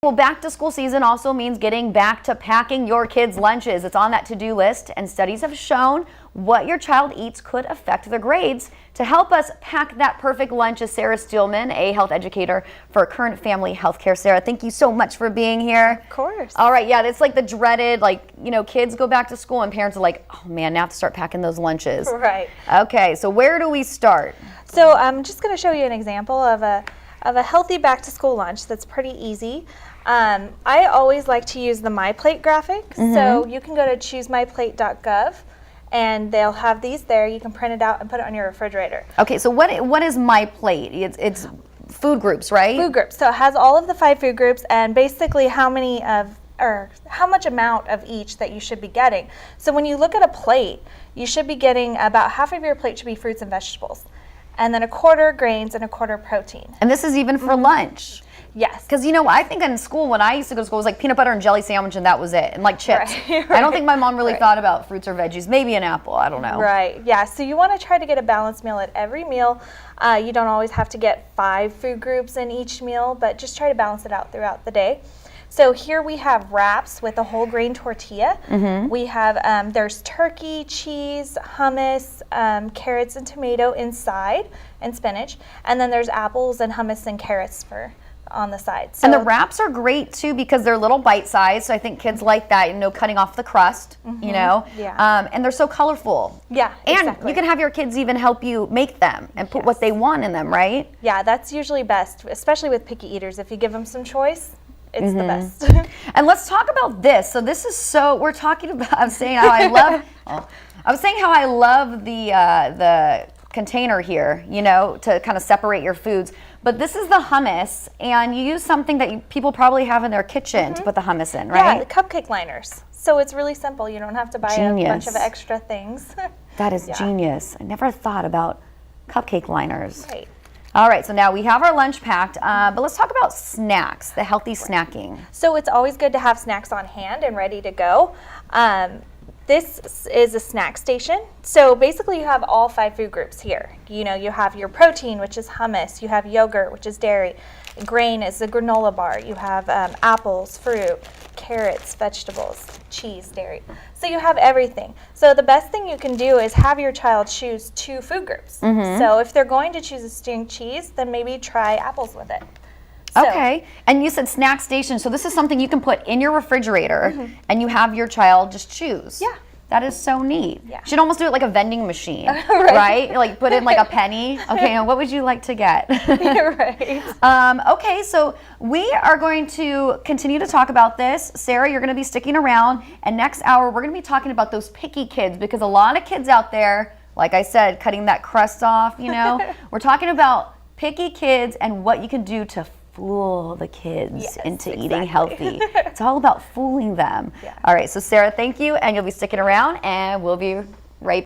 Well, back to school season also means getting back to packing your kids' lunches. It's on that to-do list, and studies have shown what your child eats could affect their grades. To help us pack that perfect lunch is Sarah Steelman, a health educator for Current Family Healthcare. Sarah, thank you so much for being here. Of course. All right, yeah, it's like the dreaded, kids go back to school and parents are like, oh man, now I have to start packing those lunches. Right. Okay, so where do we start? So I'm just going to show you an example of a healthy back-to-school lunch that's pretty easy. I always like to use the MyPlate graphic, so you can go to choosemyplate.gov and they'll have these there. You can print it out and put it on your refrigerator. Okay, so what is MyPlate? It's food groups, right? Food groups. So it has all of the 5 food groups and basically how much amount of each that you should be getting. So when you look at a plate, you should be getting about half of your plate should be fruits and vegetables, and then a quarter grains and a quarter protein. And this is even for lunch. Yes. Because, I think in school, when I used to go to school, it was like peanut butter and jelly sandwich and that was it. And like chips. Right. I don't think my mom really thought about fruits or veggies. Maybe an apple. I don't know. Right. Yeah. So you want to try to get a balanced meal at every meal. You don't always have to get 5 food groups in each meal, but just try to balance it out throughout the day. So here we have wraps with a whole grain tortilla. We have, there's turkey, cheese, hummus, carrots and tomato inside, and spinach. And then there's apples and hummus and carrots on the side. So, and the wraps are great too because they're little bite size. So I think kids like that, cutting off the crust, Yeah. And they're so colorful. Yeah, And exactly. you can have your kids even help you make them and put what they want in them, right? Yeah, that's usually best, especially with picky eaters. If you give them some choice, it's the best. And let's talk about this. So this is we're talking about, I was saying how I love the container here, to kind of separate your foods. But this is the hummus, and you use something that people probably have in their kitchen to put the hummus in, right? Yeah, the cupcake liners. So it's really simple. You don't have to buy a bunch of extra things. That is genius. I never thought about cupcake liners. Right. All right, so now we have our lunch packed, but let's talk about snacks, the healthy snacking. So it's always good to have snacks on hand and ready to go. This is a snack station. So basically you have all 5 food groups here. You have your protein, which is hummus. You have yogurt, which is dairy. Grain is the granola bar. You have apples, fruit, carrots, vegetables, cheese, dairy. So you have everything. So the best thing you can do is have your child choose 2 food groups. So if they're going to choose a string cheese, then maybe try apples with it. So, okay, and you said snack station, so this is something you can put in your refrigerator and you have your child just choose. Yeah. That is so neat. Yeah. You should almost do it like a vending machine, right? Like put in like a penny. Okay, and what would you like to get? You're right. Okay, so we are going to continue to talk about this. Sarah, you're gonna be sticking around, and next hour we're gonna be talking about those picky kids, because a lot of kids out there, like I said, cutting that crust off, we're talking about picky kids and what you can do to fool the kids into eating healthy. It's all about fooling them. Yeah. All right, so Sarah, thank you, and you'll be sticking around, and we'll be right back.